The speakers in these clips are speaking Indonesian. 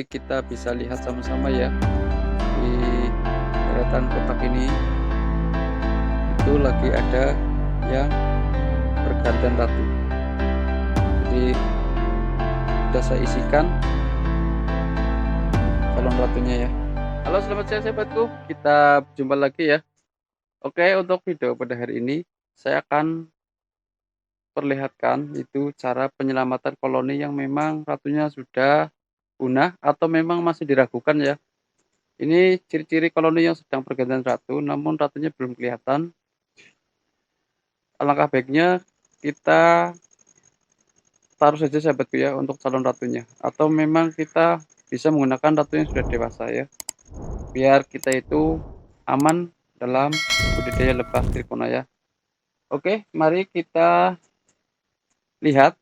Kita bisa lihat sama-sama ya, di deretan kotak ini itu lagi ada yang bergantian ratu. Jadi sudah saya isikan calon ratunya ya. Halo, selamat siang sahabatku, kita jumpa lagi ya. Oke, untuk video pada hari ini saya akan perlihatkan itu cara penyelamatan koloni yang memang ratunya sudah punah atau memang masih diragukan ya. Ini ciri-ciri koloni yang sedang pergantian ratu, namun ratunya belum kelihatan. Alangkah baiknya kita taruh saja sahabatku ya untuk calon ratunya. Atau memang kita bisa menggunakan ratu yang sudah dewasa ya. Biar kita itu aman dalam budidaya lebah trikona ya. Oke, mari kita lihat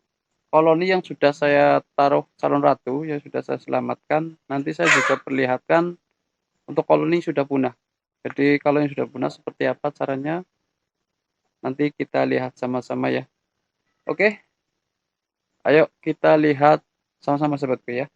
koloni yang sudah saya taruh calon ratu, yang sudah saya selamatkan. Nanti saya juga perlihatkan untuk koloni yang sudah punah. Jadi kalau yang sudah punah seperti apa caranya, nanti kita lihat sama-sama ya. Oke, ayo kita lihat sama-sama sahabatku ya.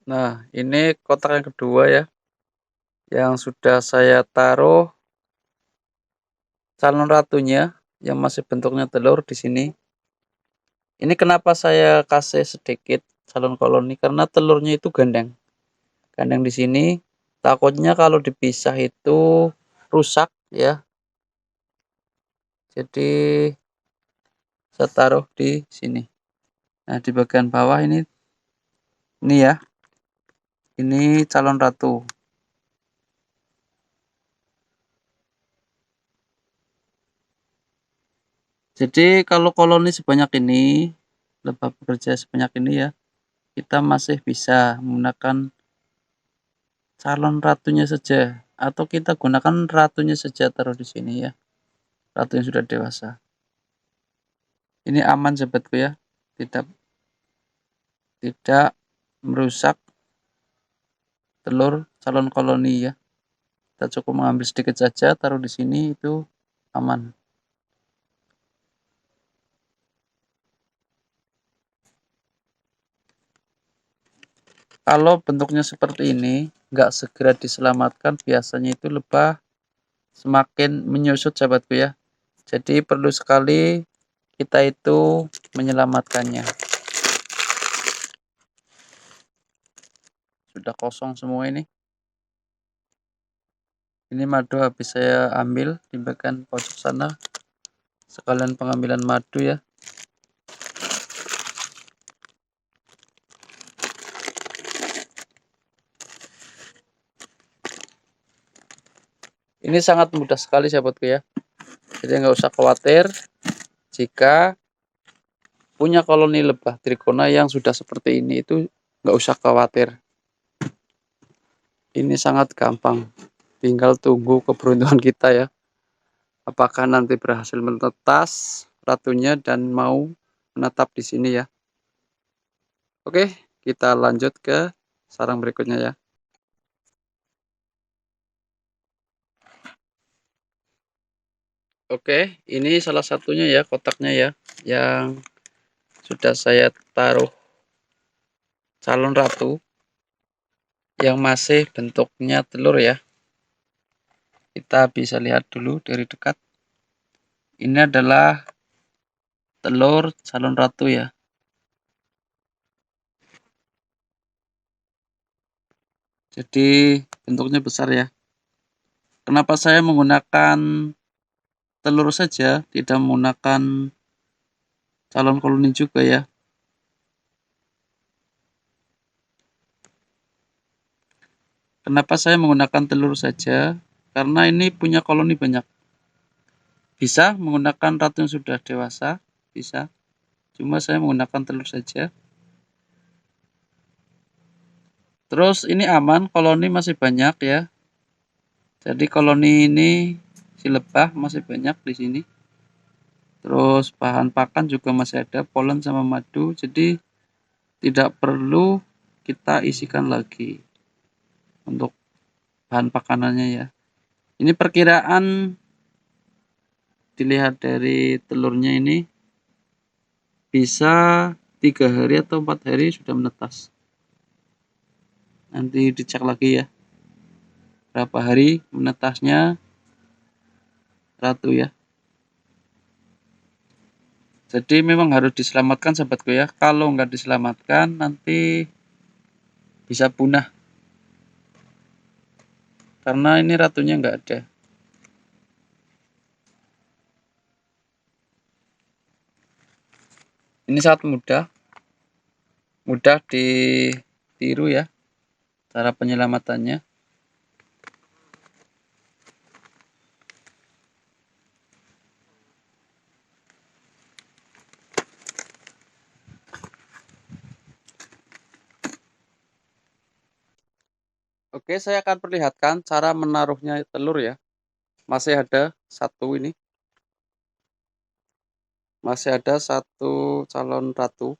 Nah, ini kotak yang kedua ya, yang sudah saya taruh calon ratunya yang masih bentuknya telur di sini. Ini kenapa saya kasih sedikit calon koloni, karena telurnya itu gandeng. Gandeng di sini, takutnya kalau dipisah itu rusak ya. Jadi saya taruh di sini. Nah, di bagian bawah ini ya. Ini calon ratu. Jadi kalau koloni sebanyak ini, lebah bekerja sebanyak ini ya, kita masih bisa menggunakan calon ratunya saja, atau kita gunakan ratunya saja taruh di sini ya, ratu yang sudah dewasa. Ini aman sahabatku ya, tidak merusak telur calon koloni ya. Kita cukup mengambil sedikit saja, taruh di sini, itu aman. Kalau bentuknya seperti ini, nggak segera diselamatkan, biasanya itu lebah semakin menyusut sahabatku ya. Jadi perlu sekali kita itu menyelamatkannya. Sudah kosong semua ini. Ini madu habis saya ambil di bagian pojok sana. Sekalian pengambilan madu ya. Ini sangat mudah sekali sahabatku ya. Jadi nggak usah khawatir jika punya koloni lebah trikona yang sudah seperti ini, itu nggak usah khawatir. Ini sangat gampang. Tinggal tunggu keberuntungan kita ya. Apakah nanti berhasil menetas ratunya dan mau menetap di sini ya. Oke, kita lanjut ke sarang berikutnya ya. Oke, ini salah satunya ya kotaknya ya, yang sudah saya taruh calon ratu yang masih bentuknya telur ya. Kita bisa lihat dulu dari dekat. Ini adalah telur calon ratu ya. Jadi bentuknya besar ya. Kenapa saya menggunakan telur saja, tidak menggunakan calon koloni juga ya. Kenapa saya menggunakan telur saja? Karena ini punya koloni banyak. Bisa menggunakan ratu yang sudah dewasa, bisa. Cuma saya menggunakan telur saja. Terus ini aman, koloni masih banyak ya. Jadi koloni ini si lebah masih banyak di sini. Terus bahan pakan juga masih ada, polen sama madu, jadi tidak perlu kita isikan lagi untuk bahan pakanannya ya. Ini perkiraan dilihat dari telurnya ini bisa 3 hari atau 4 hari sudah menetas. Nanti dicek lagi ya berapa hari menetasnya ratu ya. Jadi memang harus diselamatkan sahabatku ya. Kalau nggak diselamatkan nanti bisa punah. Karena ini ratunya nggak ada. Ini sangat mudah. Mudah ditiru ya cara penyelamatannya. Oke, saya akan perlihatkan cara menaruhnya telur ya. Masih ada satu ini. Masih ada satu calon ratu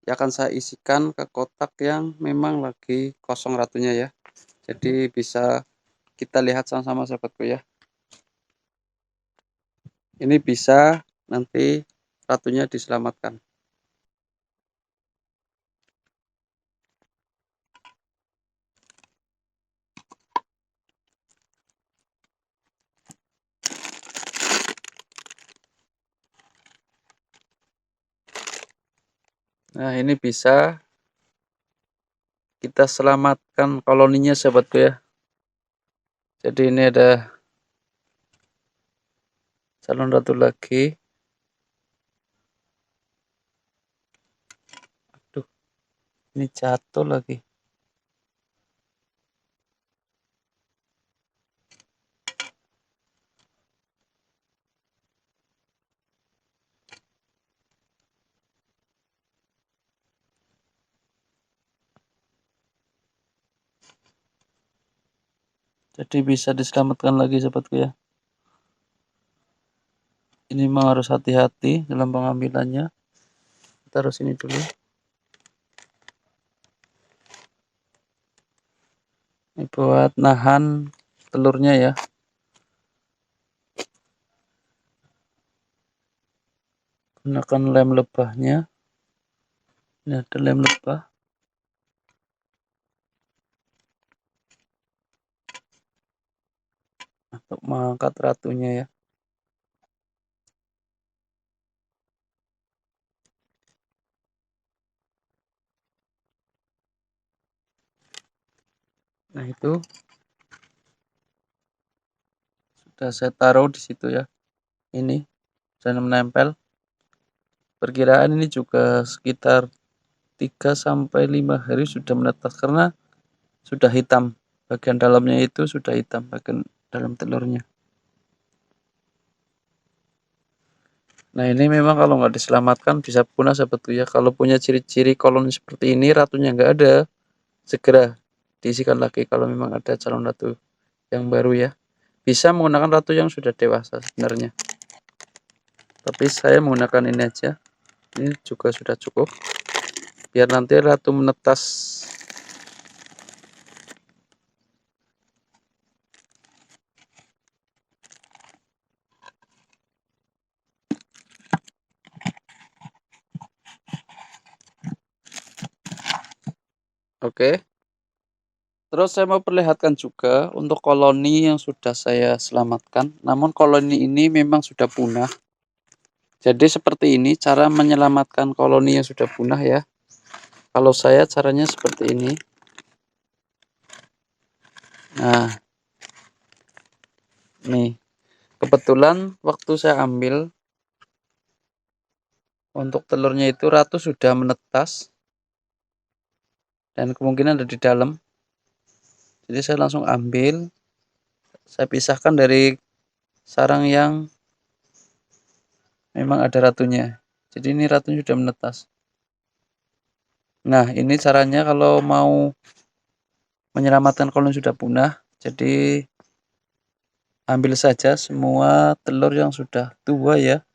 yang akan saya isikan ke kotak yang memang lagi kosong ratunya ya. Jadi bisa kita lihat sama-sama sahabatku ya. Ini bisa nanti ratunya diselamatkan. Nah, ini bisa kita selamatkan koloninya sahabatku ya. Jadi ini ada calon ratu lagi. Aduh, ini jatuh lagi. Jadi bisa diselamatkan lagi sahabatku ya. Ini memang harus hati-hati dalam pengambilannya. Taruh sini dulu. Ini buat nahan telurnya ya. Gunakan lem lebahnya. Ini ada lem lebah. Untuk mengangkat ratunya ya. Nah, itu sudah saya taruh di situ ya. Ini sudah menempel. Perkiraan ini juga sekitar 3 sampai 5 hari sudah menetas karena sudah hitam. Bagian dalamnya itu sudah hitam, bagian dalam telurnya. Nah, ini memang kalau nggak diselamatkan bisa punah sahabatku ya. Kalau punya ciri-ciri koloni seperti ini, ratunya nggak ada, segera diisikan lagi kalau memang ada calon ratu yang baru ya. Bisa menggunakan ratu yang sudah dewasa sebenarnya. Tapi saya menggunakan ini aja. Ini juga sudah cukup. Biar nanti ratu menetas. Oke. Terus saya mau perlihatkan juga untuk koloni yang sudah saya selamatkan. Namun koloni ini memang sudah punah. Jadi seperti ini cara menyelamatkan koloni yang sudah punah ya. Kalau saya caranya seperti ini. Nah, nih. Kebetulan waktu saya ambil untuk telurnya itu ratu sudah menetas. Dan kemungkinan ada di dalam. Jadi saya langsung ambil. Saya pisahkan dari sarang yang memang ada ratunya. Jadi ini ratunya sudah menetas. Nah, ini caranya kalau mau menyelamatkan koloni sudah punah. Jadi ambil saja semua telur yang sudah tua ya.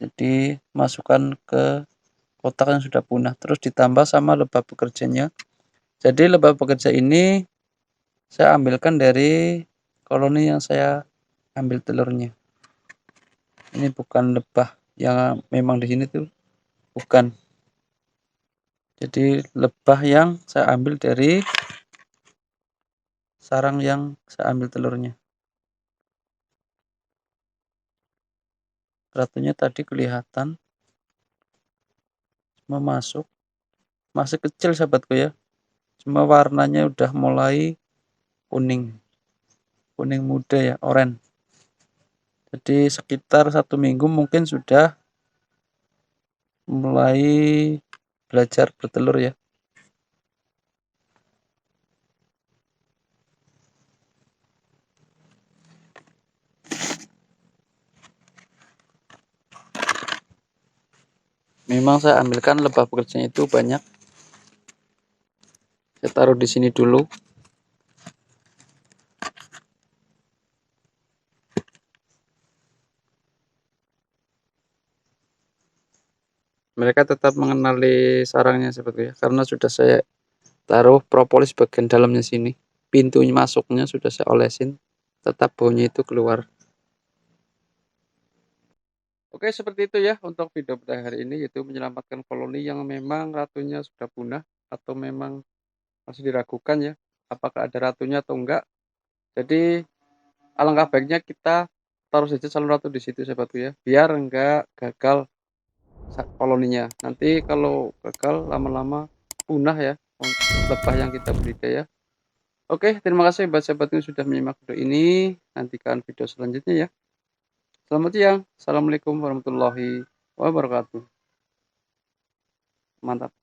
Jadi masukkan ke kotak yang sudah punah, terus ditambah sama lebah pekerjanya. Jadi lebah pekerja ini saya ambilkan dari koloni yang saya ambil telurnya. Ini bukan lebah yang memang di sini tuh, bukan. Jadi lebah yang saya ambil dari sarang yang saya ambil telurnya. Ratunya tadi kelihatan cuma masih kecil sahabatku ya. Cuma warnanya udah mulai kuning, kuning muda ya, oranye. Jadi sekitar 1 minggu mungkin sudah mulai belajar bertelur ya. Memang saya ambilkan lebah pekerjanya itu banyak. Saya taruh di sini dulu. Mereka tetap mengenali sarangnya seperti ya, karena sudah saya taruh propolis bagian dalamnya sini. Pintunya masuknya sudah saya olesin, tetap baunya itu keluar. Oke, seperti itu ya untuk video pada hari ini, yaitu menyelamatkan koloni yang memang ratunya sudah punah atau memang masih diragukan ya, apakah ada ratunya atau enggak. Jadi alangkah baiknya kita taruh saja calon ratu di situ sahabatku ya, biar enggak gagal koloninya. Nanti kalau gagal lama-lama punah ya lebah yang kita budidaya. Oke, terima kasih buat sahabat yang sudah menyimak video ini. Nantikan video selanjutnya ya. Selamat siang. Assalamualaikum warahmatullahi wabarakatuh. Mantap.